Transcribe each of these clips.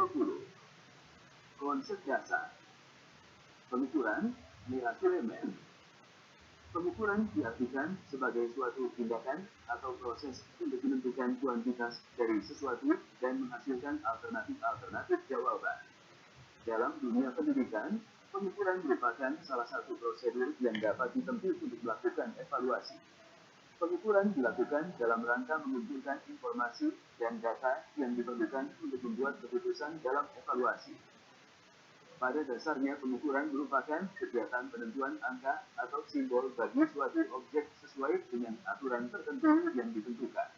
20. Konsep dasar. Pengukuran measurement. Pengukuran diartikan sebagai suatu tindakan atau proses untuk menentukan kuantitas dari sesuatu dan menghasilkan alternatif-alternatif jawaban. Dalam dunia pendidikan, pengukuran merupakan salah satu prosedur yang dapat ditempuh untuk melakukan evaluasi. Pengukuran dilakukan dalam rangka mengumpulkan informasi dan data yang diperlukan untuk membuat keputusan dalam evaluasi. Pada dasarnya, pengukuran merupakan kegiatan penentuan angka atau simbol bagi suatu objek sesuai dengan aturan tertentu yang ditentukan.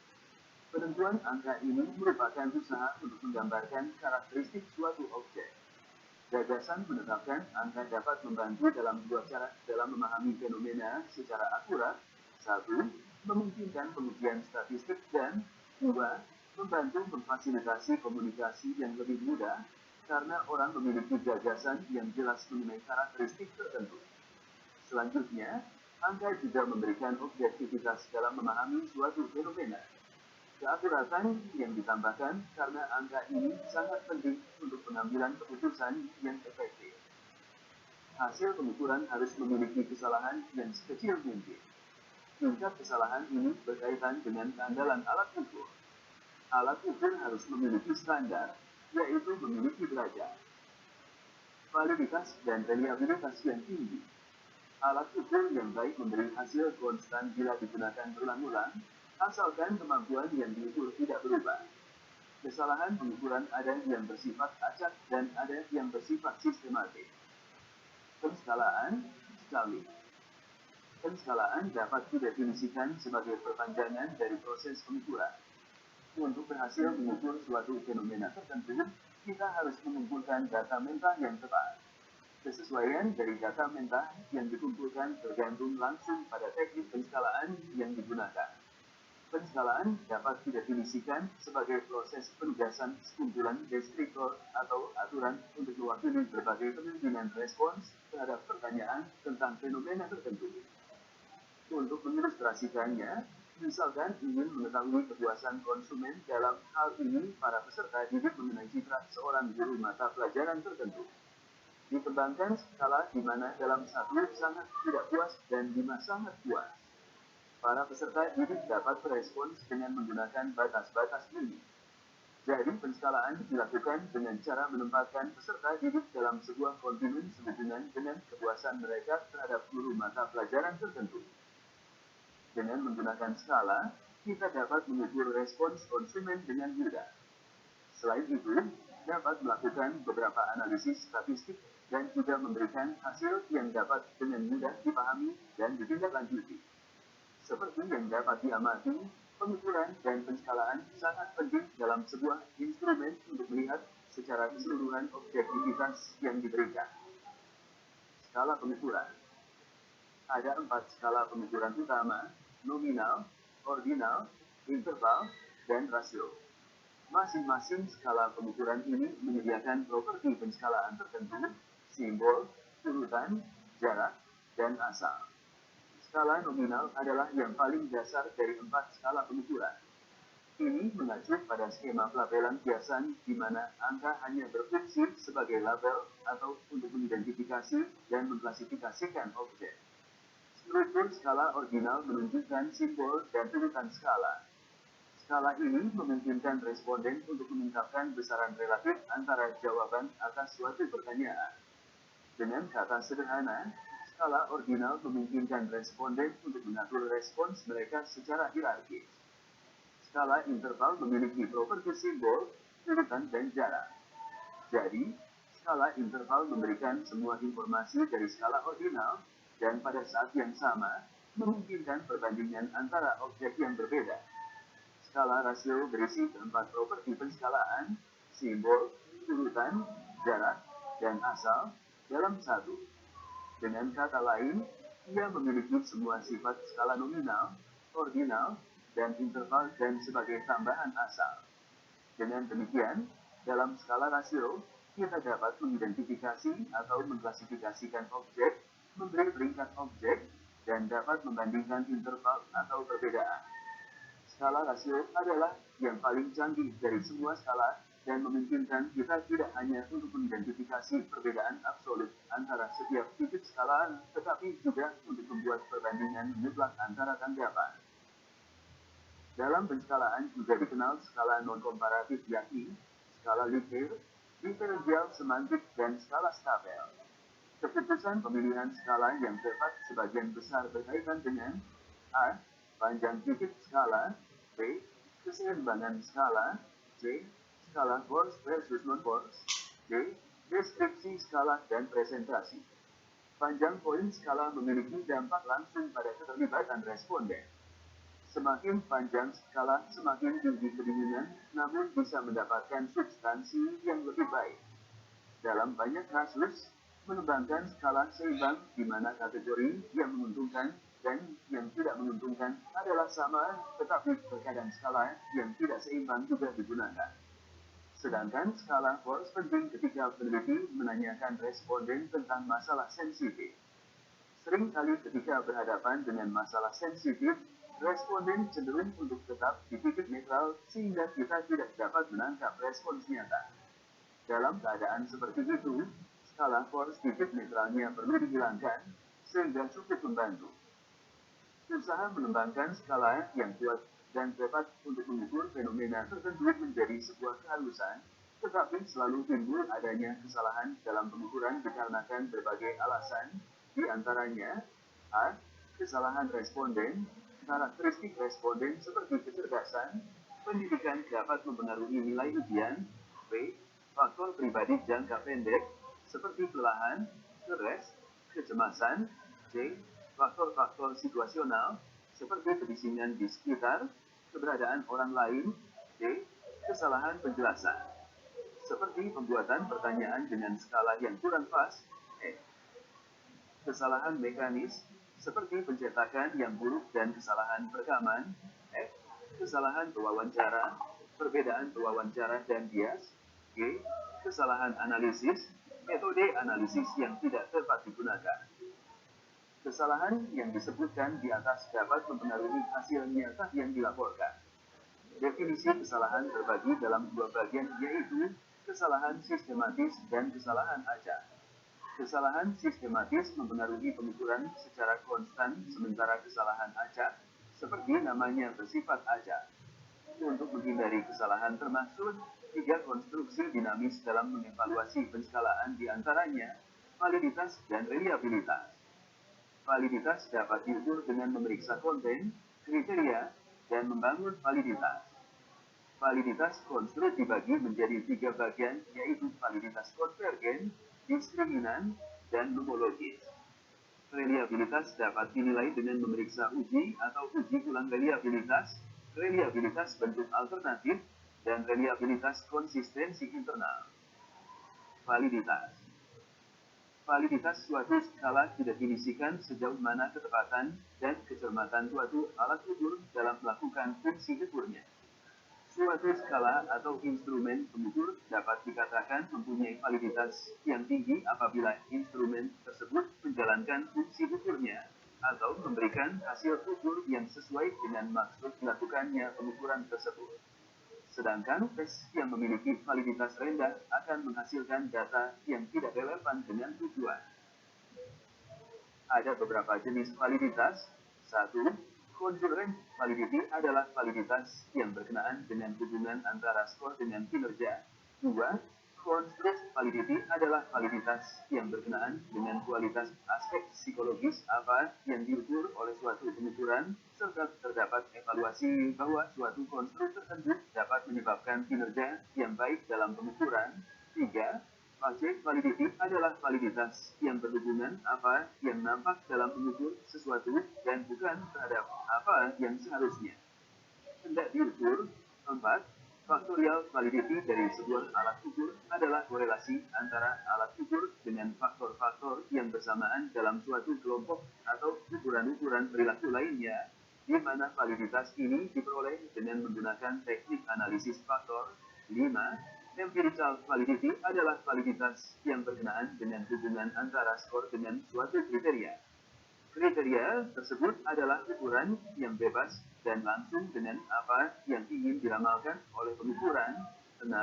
Penentuan angka ini merupakan usaha untuk menggambarkan karakteristik suatu objek. Gagasan menetapkan angka dapat membantu dalam dua cara dalam memahami fenomena secara akurat. 1. Memungkinkan pengujian statistik, dan 2. Membantu memfasilitasi komunikasi yang lebih mudah karena orang memiliki gagasan yang jelas mengenai karakteristik tertentu. Selanjutnya, angka juga memberikan objektivitas dalam memahami suatu fenomena. Keakuratan yang ditambahkan karena angka ini sangat penting untuk pengambilan keputusan yang efektif. Hasil pengukuran harus memiliki kesalahan yang sekecil mungkin. Tingkat kesalahan ini berkaitan dengan keandalan alat ukur. Alat ukur harus memiliki standar, yaitu memiliki derajat, validitas, dan reliabilitas yang tinggi. Alat ukur yang baik memberi hasil konstan bila digunakan berulang-ulang, asalkan kemampuan yang diukur tidak berubah. Kesalahan pengukuran ada yang bersifat acak dan ada yang bersifat sistematik. Penskalaan, scaling. Penskalaan dapat didefinisikan sebagai perpanjangan dari proses pengukuran. Untuk berhasil mengukur suatu fenomena tertentu, kita harus mengumpulkan data mentah yang tepat. Kesesuaian dari data mentah yang dikumpulkan tergantung langsung pada teknik penskalaan yang digunakan. Penskalaan dapat didefinisikan sebagai proses penugasan sekumpulan deskriptor atau aturan untuk mewakili berbagai kemungkinan respons terhadap pertanyaan tentang fenomena tertentu. Untuk mengilustrasikannya, misalkan ingin mengetahui kepuasan konsumen dalam hal ini para peserta didik mengenai citra seorang guru mata pelajaran tertentu. Dikembangkan skala di mana dalam 1 sangat tidak puas dan 5 sangat puas. Para peserta didik dapat berespons dengan menggunakan batas-batas ini. Jadi penskalaan dilakukan dengan cara menempatkan peserta didik dalam sebuah kontinum sehubungan dengan kepuasan mereka terhadap guru mata pelajaran tertentu. Dengan menggunakan skala, kita dapat mengukur respons konsumen dengan mudah. Selain itu, dapat melakukan beberapa analisis statistik dan juga memberikan hasil yang dapat dengan mudah dipahami dan ditindaklanjuti. Seperti yang dapat diamati, pengukuran dan penskalaan sangat penting dalam sebuah instrumen untuk melihat secara keseluruhan objektivitas yang diberikan. Skala pengukuran. Ada 4 skala pengukuran utama: nominal, ordinal, interval, dan rasio. Masing-masing skala pengukuran ini menyediakan properti penskalaan tertentu, simbol, urutan, jarak, dan asal. Skala nominal adalah yang paling dasar dari 4 skala pengukuran. Ini mengacu pada skema pelabelan kiasan di mana angka hanya berfungsi sebagai label atau untuk mengidentifikasi dan mengklasifikasikan objek. Struktur skala ordinal menunjukkan simbol dan urutan skala. Skala ini memungkinkan responden untuk mengungkapkan besaran relatif antara jawaban atas suatu pertanyaan. Dengan kata sederhana, skala ordinal memungkinkan responden untuk mengatur respons mereka secara hierarkis. Skala interval memiliki properti simbol, urutan, dan jarak. Jadi, skala interval memberikan semua informasi dari skala ordinal dan pada saat yang sama, memungkinkan perbandingan antara objek yang berbeda. Skala rasio berisi 4 properti penskalaan, simbol, urutan, jarak, dan asal dalam 1. Dengan kata lain, ia memiliki semua sifat skala nominal, ordinal, dan interval dan sebagai tambahan asal. Dengan demikian, dalam skala rasio, kita dapat mengidentifikasi atau mengklasifikasikan objek, memberi peringkat objek, dan dapat membandingkan interval atau perbedaan. Skala rasio adalah yang paling canggih dari semua skala dan memungkinkan kita tidak hanya untuk mengidentifikasi perbedaan absolut antara setiap titik skalaan, tetapi juga untuk membuat perbandingan mutlak antara tanggapan. Dalam penskalaan juga dikenal skala non-komparatif, yakni skala Likert, diferensial semantik, dan skala Staffel. Keputusan pemilihan skala yang tepat sebagian besar berkaitan dengan A. Panjang titik skala, B. Keseimbangan skala, C. Skala force versus non-force, D. Deskripsi skala dan presentasi. Panjang poin skala memiliki dampak langsung pada keterlibatan responden. Semakin panjang skala, semakin tinggi kedinginan, namun bisa mendapatkan substansi yang lebih baik. Dalam banyak kasus, mengembangkan skala seimbang di mana kategori yang menguntungkan dan yang tidak menguntungkan adalah sama, tetapi terkadang skala yang tidak seimbang juga digunakan. Sedangkan skala force penting ketika peneliti menanyakan responden tentang masalah sensitif. Seringkali ketika berhadapan dengan masalah sensitif, responden cenderung untuk tetap di titik netral sehingga kita tidak dapat menangkap respons nyata. Dalam keadaan seperti itu, skala force titik netralnya perlu dihilangkan sehingga cukup membantu. Usaha mengembangkan skala yang kuat dan tepat untuk mengukur fenomena tertentu menjadi sebuah keharusan, tetapi selalu timbul adanya kesalahan dalam pengukuran dikarenakan berbagai alasan, di antaranya A. Kesalahan responden. Karakteristik responden seperti kecerdasan, pendidikan dapat mempengaruhi nilai ujian. B. Faktor pribadi jangka pendek, seperti kelelahan, stres, kecemasan. C. Faktor-faktor situasional, seperti kebisingan di sekitar, keberadaan orang lain. D. Kesalahan penjelasan, seperti pembuatan pertanyaan dengan skala yang kurang pas. E. Kesalahan mekanis, seperti pencetakan yang buruk dan kesalahan perekaman. F. Kesalahan pewawancara, perbedaan pewawancara dan bias. G. Kesalahan analisis, metode analisis yang tidak tepat digunakan. Kesalahan yang disebutkan di atas dapat mempengaruhi hasil nyata yang dilaporkan. Definisi kesalahan terbagi dalam dua bagian, yaitu kesalahan sistematis dan kesalahan acak. Kesalahan sistematis mempengaruhi pengukuran secara konstan, sementara kesalahan acak, seperti namanya, bersifat acak. Untuk menghindari kesalahan termaksud 3 konstruksi dinamis dalam mengevaluasi penskalaan, di antaranya validitas dan reliabilitas. Validitas dapat diukur dengan memeriksa konten, kriteria, dan membangun validitas. Validitas konstruk dibagi menjadi 3 bagian, yaitu validitas konvergen, diskriminan, dan nomologis. Reliabilitas dapat dinilai dengan memeriksa uji atau uji ulang reliabilitas bentuk alternatif, dan reliabilitas konsistensi internal. Validitas suatu skala didefinisikan sejauh mana ketepatan dan kecermatan suatu alat ukur dalam melakukan fungsi ukurnya. Suatu skala atau instrumen pengukur dapat dikatakan mempunyai validitas yang tinggi apabila instrumen tersebut menjalankan fungsi ukurnya atau memberikan hasil ukur yang sesuai dengan maksud dilakukannya pengukuran tersebut. Sedangkan tes yang memiliki validitas rendah akan menghasilkan data yang tidak relevan dengan tujuan. Ada beberapa jenis validitas. 1. Concurrent validity adalah validitas yang berkenaan dengan hubungan antara skor dengan kinerja. 2. Construct validity adalah validitas yang berkenaan dengan kualitas aspek psikologis apa yang diukur oleh suatu pengukuran, serta terdapat evaluasi bahwa suatu konstruk tertentu dapat menyebabkan kinerja yang baik dalam pengukuran. 3. Object validity adalah validitas yang berhubungan apa yang nampak dalam mengukur sesuatu dan bukan terhadap apa yang seharusnya hendak diukur. 4. Faktorial validity dari sebuah alat ukur adalah korelasi antara alat ukur dengan faktor-faktor yang bersamaan dalam suatu kelompok atau ukuran-ukuran perilaku lainnya, di mana validitas ini diperoleh dengan menggunakan teknik analisis faktor. 5. Empirical validity adalah validitas yang berkenaan dengan hubungan antara skor dengan suatu kriteria. Kriteria tersebut adalah ukuran yang bebas dan langsung dengan apa yang ingin diramalkan oleh pengukuran. 6.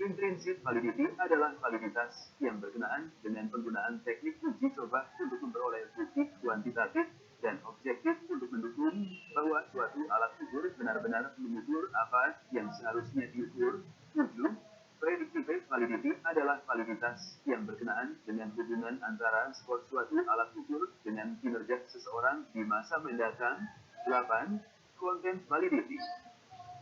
Intrinsic validity adalah validitas yang berkenaan dengan penggunaan teknik uji coba untuk memperoleh bukti kuantitatif dan objektif untuk mendukung bahwa suatu alat ukur benar-benar mengukur apa yang seharusnya diukur. 7. Predictive validity adalah validitas yang berkenaan dengan hubungan antara skor suatu alat ukur dengan kinerja seseorang di masa mendatang. 8. Content validity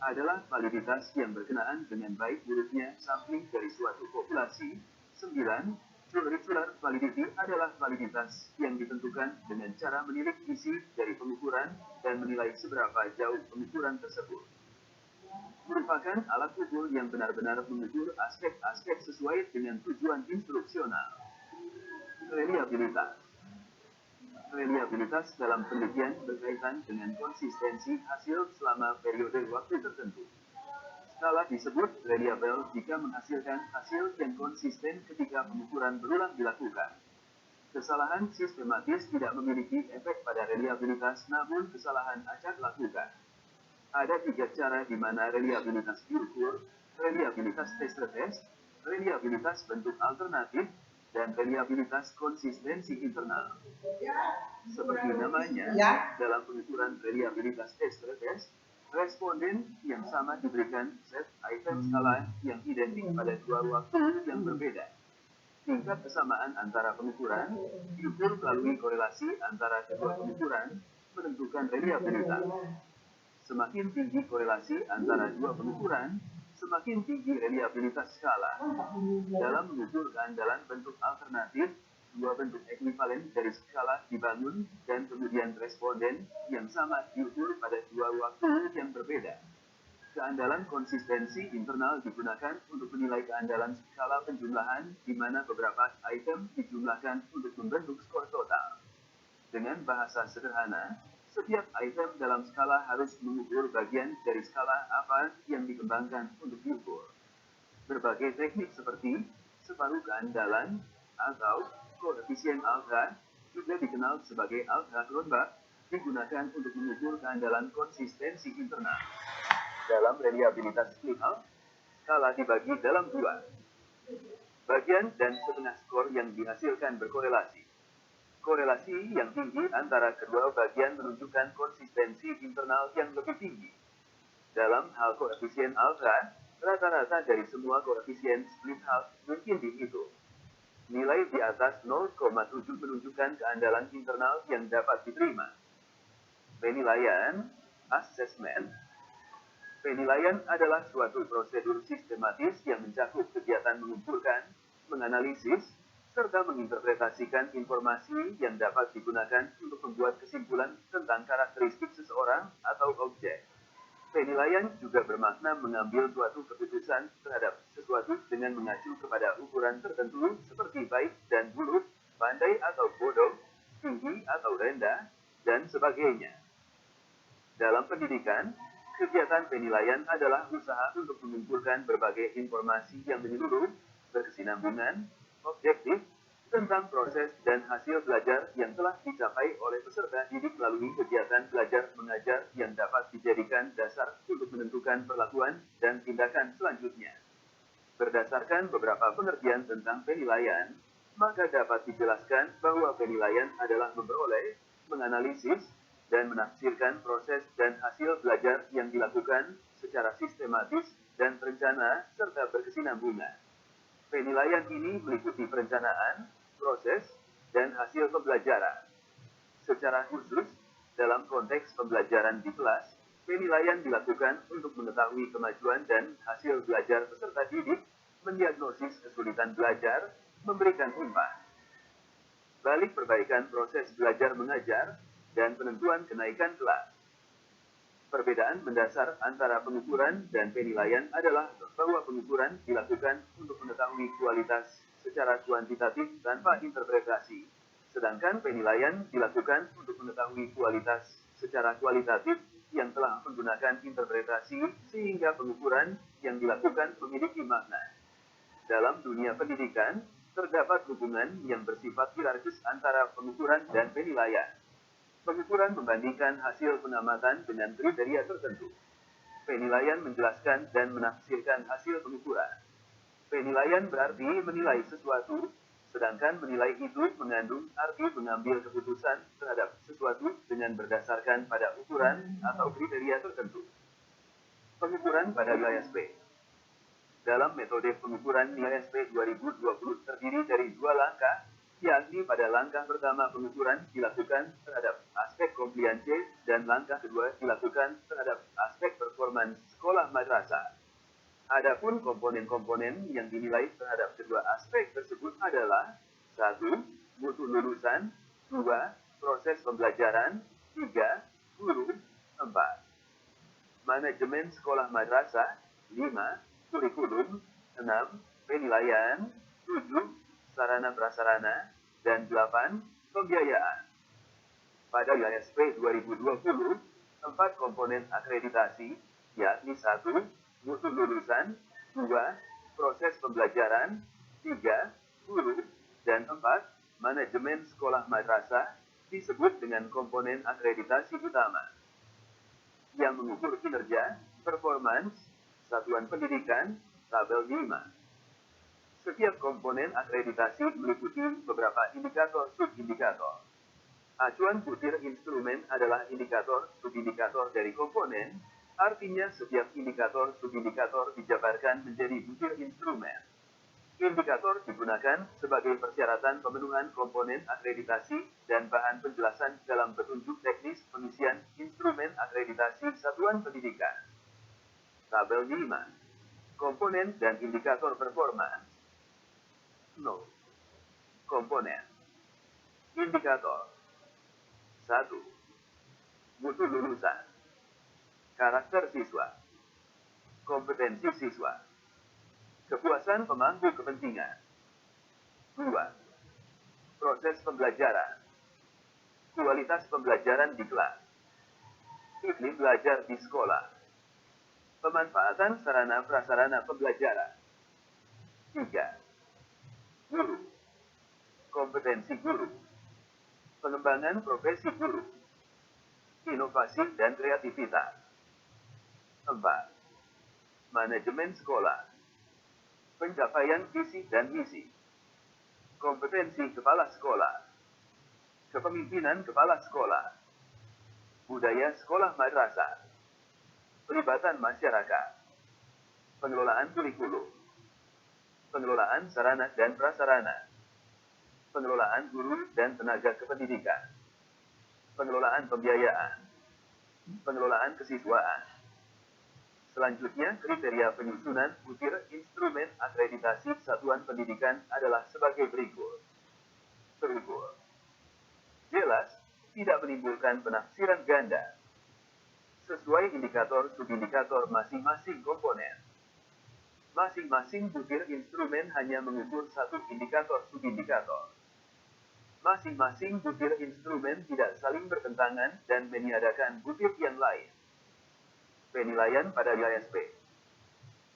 adalah validitas yang berkenaan dengan baik buruknya sampling dari suatu populasi. 9. Curricular validity adalah validitas yang ditentukan dengan cara menilik isi dari pengukuran dan menilai seberapa jauh pengukuran tersebut merupakan alat ukur yang benar-benar mengukur aspek-aspek sesuai dengan tujuan instruksional. Reliabilitas. Reliabilitas dalam penelitian berkaitan dengan konsistensi hasil selama periode waktu tertentu. Skala disebut reliable jika menghasilkan hasil yang konsisten ketika pengukuran berulang dilakukan. Kesalahan sistematis tidak memiliki efek pada reliabilitas, namun kesalahan acak lakukan. Ada 3 cara di mana reliabilitas diukur: reliabilitas test, reliabilitas bentuk alternatif, dan reliabilitas konsistensi internal. Seperti namanya, dalam pengukuran reliabilitas test, responden yang sama diberikan set item skala yang identik pada 2 waktu yang berbeda. Tingkat kesamaan antara pengukuran diukur melalui korelasi antara kedua pengukuran menentukan reliabilitas. Semakin tinggi korelasi antara 2 pengukuran, semakin tinggi reliabilitas skala. Dalam mengukur keandalan bentuk alternatif, 2 bentuk ekuivalen dari skala dibangun dan kemudian responden yang sama diukur pada 2 waktu yang berbeda. Keandalan konsistensi internal digunakan untuk menilai keandalan skala penjumlahan, di mana beberapa item dijumlahkan untuk membentuk skor total. Dengan bahasa sederhana, setiap item dalam skala harus mengukur bagian dari skala apa yang dikembangkan untuk diukur. Berbagai teknik seperti separuh keandalan atau koefisien alpha, juga dikenal sebagai alpha Kronbach, digunakan untuk mengukur keandalan konsistensi internal. Dalam reliabilitas klinikal, skala dibagi dalam 2 bagian dan setengah skor yang dihasilkan berkorelasi. Korelasi yang tinggi antara kedua bagian menunjukkan konsistensi internal yang lebih tinggi. Dalam hal koefisien alpha, rata-rata dari semua koefisien split half mungkin dihitung. Nilai di atas 0,7 menunjukkan keandalan internal yang dapat diterima. Penilaian, assessment. Penilaian adalah suatu prosedur sistematis yang mencakup kegiatan mengumpulkan, menganalisis, serta menginterpretasikan informasi yang dapat digunakan untuk membuat kesimpulan tentang karakteristik seseorang atau objek. Penilaian juga bermakna mengambil suatu keputusan terhadap sesuatu dengan mengacu kepada ukuran tertentu seperti baik dan buruk, pandai atau bodoh, tinggi atau rendah, dan sebagainya. Dalam pendidikan, kegiatan penilaian adalah usaha untuk mengumpulkan berbagai informasi yang menyeluruh, berkesinambungan, objektif, tentang proses dan hasil belajar yang telah dicapai oleh peserta didik melalui kegiatan belajar mengajar yang dapat dijadikan dasar untuk menentukan perlakuan dan tindakan selanjutnya. Berdasarkan beberapa pengertian tentang penilaian, maka dapat dijelaskan bahwa penilaian adalah memperoleh, menganalisis, dan menafsirkan proses dan hasil belajar yang dilakukan secara sistematis dan terencana serta berkesinambungan. Penilaian ini meliputi perencanaan, proses, dan hasil pembelajaran. Secara khusus, dalam konteks pembelajaran di kelas, penilaian dilakukan untuk mengetahui kemajuan dan hasil belajar peserta didik, mendiagnosis kesulitan belajar, memberikan umpan balik perbaikan proses belajar mengajar, dan penentuan kenaikan kelas. Perbedaan mendasar antara pengukuran dan penilaian adalah bahwa pengukuran dilakukan untuk mengetahui kualitas secara kuantitatif tanpa interpretasi, sedangkan penilaian dilakukan untuk mengetahui kualitas secara kualitatif yang telah menggunakan interpretasi sehingga pengukuran yang dilakukan memiliki makna. Dalam dunia pendidikan, terdapat hubungan yang bersifat hierarkis antara pengukuran dan penilaian. Pengukuran membandingkan hasil pengamatan dengan kriteria tertentu. Penilaian menjelaskan dan menafsirkan hasil pengukuran. Penilaian berarti menilai sesuatu, sedangkan menilai itu mengandung arti mengambil keputusan terhadap sesuatu dengan berdasarkan pada ukuran atau kriteria tertentu. Pengukuran pada nilai SP. Dalam metode pengukuran nilai SP 2020 terdiri dari dua langkah, yakni pada langkah pertama pengukuran dilakukan terhadap aspek compliance dan langkah kedua dilakukan terhadap aspek performance sekolah madrasah. Adapun komponen-komponen yang dinilai terhadap kedua aspek tersebut adalah 1. Mutu lulusan, 2. Proses pembelajaran, 3. Guru, 4. Manajemen sekolah madrasah, 5. Kurikulum, 6. Penilaian, 7. Sarana prasarana, dan 8. Pembiayaan. Pada ISP 2020, 4 komponen akreditasi, yakni 1. Mutu lulusan, 2. Proses pembelajaran, 3. Guru, dan 4. Manajemen sekolah madrasah, disebut dengan komponen akreditasi utama yang mengukur kinerja, performance, satuan pendidikan, tabel 5. Setiap komponen akreditasi meliputi beberapa indikator subindikator. Acuan butir instrumen adalah indikator subindikator dari komponen, artinya setiap indikator subindikator dijabarkan menjadi butir instrumen. Indikator digunakan sebagai persyaratan pemenuhan komponen akreditasi dan bahan penjelasan dalam petunjuk teknis pengisian instrumen akreditasi satuan pendidikan. Tabel 5. Komponen dan indikator performance. 0. Komponen. Indikator. 1. Mutu lulusan. Karakter siswa. Kompetensi siswa. Kepuasan pemangku kepentingan. 2. Proses pembelajaran. Kualitas pembelajaran di kelas. Iklim belajar di sekolah. Pemanfaatan sarana prasarana pembelajaran. 3. Guru. Kompetensi guru. Pengembangan profesi guru. Inovasi dan kreativitas. 4. Manajemen sekolah. Pencapaian visi dan misi. Kompetensi kepala sekolah. Kepemimpinan kepala sekolah. Budaya sekolah madrasah. Pelibatan masyarakat. Pengelolaan kurikulum. Pengelolaan sarana dan prasarana. Pengelolaan guru dan tenaga kependidikan. Pengelolaan pembiayaan. Pengelolaan kesiswaan. Selanjutnya, kriteria penyusunan butir instrumen akreditasi satuan pendidikan adalah sebagai berikut. Terukur. Jelas, tidak menimbulkan penafsiran ganda. Sesuai indikator subindikator masing-masing komponen. Masing-masing butir instrumen hanya mengukur satu indikator subindikator. Masing-masing butir instrumen tidak saling bertentangan dan meniadakan butir yang lain. Penilaian pada ISP.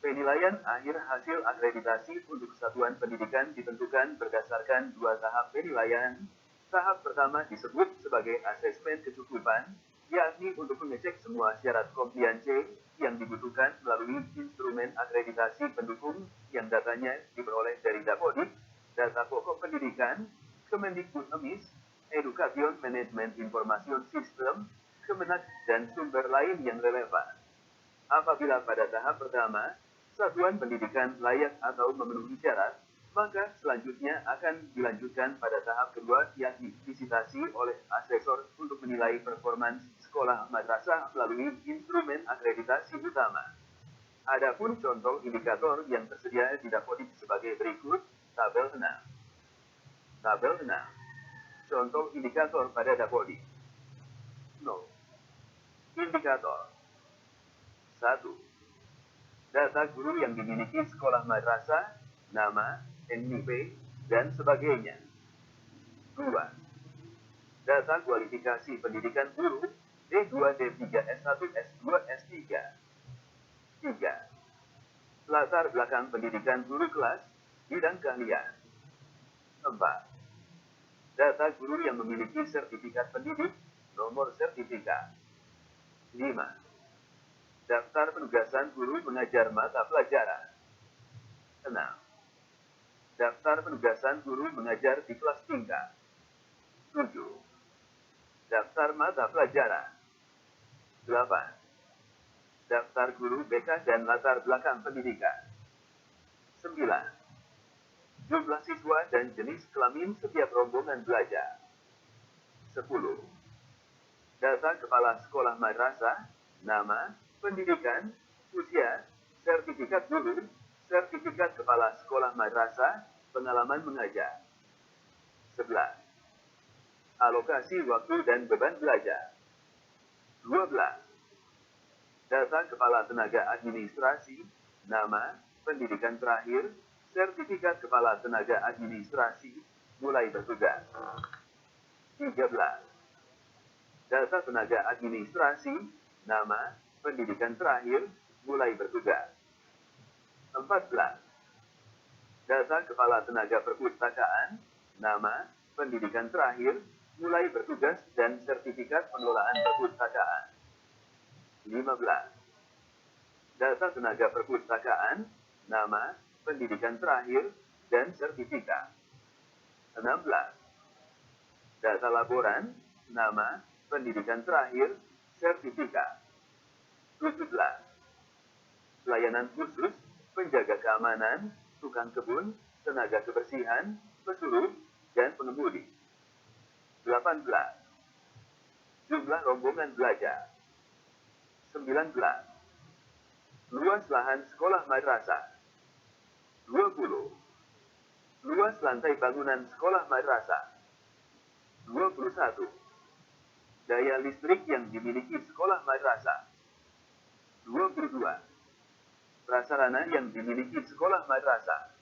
Penilaian akhir hasil akreditasi untuk satuan pendidikan ditentukan berdasarkan dua tahap penilaian. Tahap pertama disebut sebagai asesmen kecukupan, yakni untuk mengecek semua syarat compliance yang dibutuhkan melalui instrumen akreditasi pendukung yang datanya diperoleh dari Dapodik, Data Pokok Pendidikan, Kemendikbud EMIS, Education Management Information System, Kemenak, dan sumber lain yang relevan. Apabila pada tahap pertama, satuan pendidikan layak atau memenuhi syarat, maka selanjutnya akan dilanjutkan pada tahap kedua yakni visitasi oleh asesor untuk menilai performance sekolah madrasah melalui instrumen akreditasi utama. Adapun contoh indikator yang tersedia di Dapodik sebagai berikut, tabel 6. Tabel 6. Contoh indikator pada Dapodik. 0. Indikator. 1. Data guru yang dimiliki sekolah madrasah, nama, NIP, dan sebagainya. 2. Data kualifikasi pendidikan guru, D2, D3, S1, S2, S3. 3. Latar belakang pendidikan guru kelas, bidang keahlian. 4. Data guru yang memiliki sertifikat pendidik, nomor sertifikat. 5. Daftar penugasan guru mengajar mata pelajaran. 6. Daftar penugasan guru mengajar di kelas tingkat. 7. Daftar mata pelajaran. 8. Daftar guru BK dan latar belakang pendidikan. 9. Jumlah siswa dan jenis kelamin setiap rombongan belajar. 10. Data kepala sekolah madrasah, nama, pendidikan, usia, sertifikat guru, sertifikat kepala sekolah madrasah, pengalaman mengajar. 11. Alokasi waktu dan beban belajar. 12. Data kepala tenaga administrasi, nama, pendidikan terakhir, sertifikat kepala tenaga administrasi, mulai bertugas. 13. Data tenaga administrasi, nama, pendidikan terakhir, mulai bertugas. 14. Data kepala tenaga perpustakaan, nama, pendidikan terakhir, mulai bertugas dan sertifikat pengelolaan perpustakaan. 15. Data tenaga perpustakaan, nama, pendidikan terakhir, dan sertifikat. 16. Data laporan, nama, pendidikan terakhir, sertifikat. 17. Pelayanan khusus, penjaga keamanan, tukang kebun, tenaga kebersihan, pesuruh, dan pengemudi. 18. Jumlah rombongan belajar. 19. Luas lahan sekolah madrasah. 20. Luas lantai bangunan sekolah madrasah. 21. Daya listrik yang dimiliki sekolah madrasah. 22. Prasarana yang dimiliki sekolah madrasah.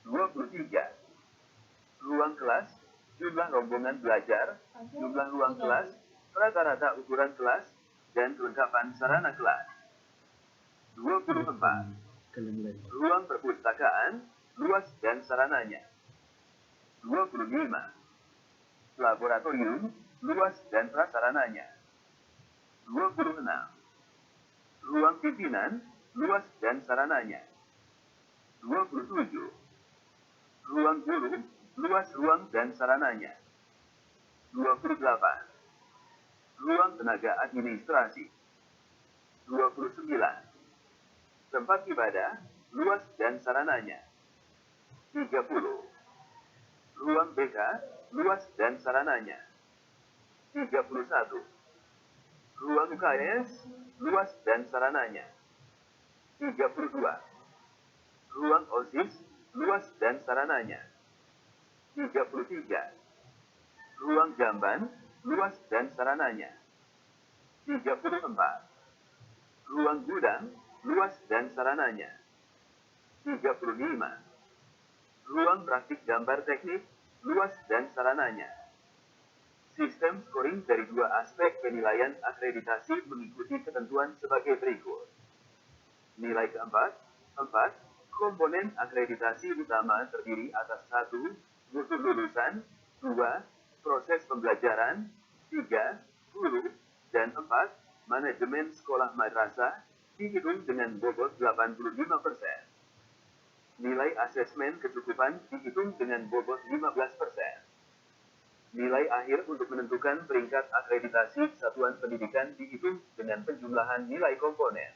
23. Ruang kelas, jumlah rombongan belajar, jumlah ruang kelas, rata-rata ukuran kelas, dan kelengkapan sarana kelas. 24. Ruang perpustakaan, luas dan sarananya. 25. Laboratorium, luas dan prasarananya. 26. Ruang pimpinan, luas dan sarananya. 27. Ruang guru, luas ruang dan sarananya. 28. Ruang tenaga administrasi. 29. Tempat ibadah, luas dan sarananya. 30. Ruang BK, luas dan sarananya. 31. Ruang UKS, luas dan sarananya. 32. Ruang OSIS, luas dan sarananya. 33. Ruang jamban, luas dan sarananya. 34. Ruang gudang, luas dan sarananya. 35. Ruang praktik gambar teknik, luas dan sarananya. Sistem scoring dari dua aspek penilaian akreditasi mengikuti ketentuan sebagai berikut. Nilai keempat, 4. Komponen akreditasi utama terdiri atas 1. Mutu lulusan, 2. Proses pembelajaran, 3. Guru, dan 4. Manajemen sekolah madrasah, dihitung dengan bobot 85%. Nilai asesmen kecukupan dihitung dengan bobot 15%. Nilai akhir untuk menentukan peringkat akreditasi satuan pendidikan dihitung dengan penjumlahan nilai komponen.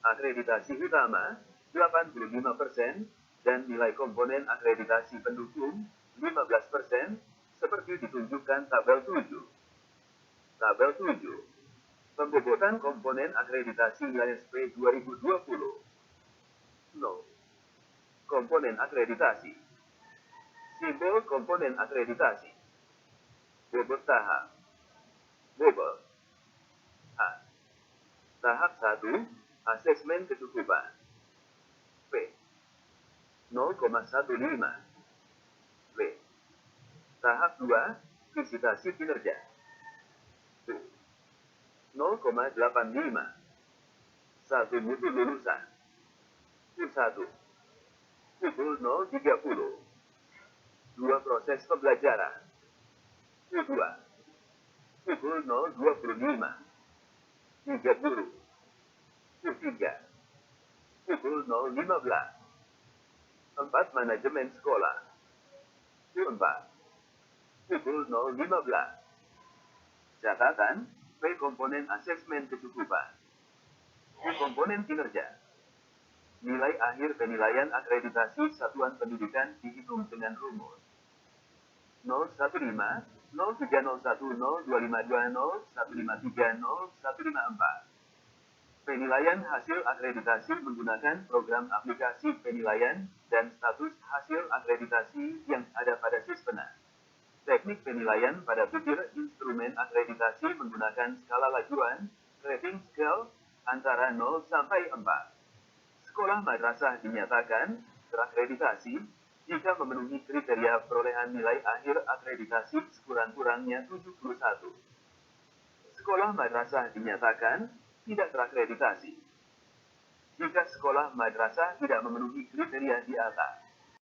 Akreditasi utama, 85%, dan nilai komponen akreditasi pendukung, 15%, seperti ditunjukkan tabel 7. Tabel 7. Pembobotan komponen akreditasi ISP 2020. 0. Komponen akreditasi. Simbol komponen akreditasi. Bobot tahap. Bobot. A. Tahap 1. Asesmen kecukupan. P. 0,15. B. Tahap 2. Visitasi kinerja. B. 0,85. 1 mutu lulusan. U1. Pukul 0.30. 2 proses pembelajaran. U2. Pukul 0.25. 3 guru. U3. Pukul 0.15. 4. Manajemen sekolah. 4. Pukul 0.15. Catatan, P komponen asesmen kecukupan. Q komponen kinerja. Nilai akhir penilaian akreditasi satuan pendidikan dihitung dengan rumus 015, 0301, 0252, 153, 0154. Penilaian hasil akreditasi menggunakan program aplikasi penilaian dan status hasil akreditasi yang ada pada Sispena. Teknik penilaian pada butir instrumen akreditasi menggunakan skala lajuan, rating scale, antara 0 sampai 4. Sekolah madrasah dinyatakan terakreditasi jika memenuhi kriteria perolehan nilai akhir akreditasi sekurang-kurangnya 71. Sekolah madrasah dinyatakan tidak terakreditasi jika sekolah madrasah tidak memenuhi kriteria di atas.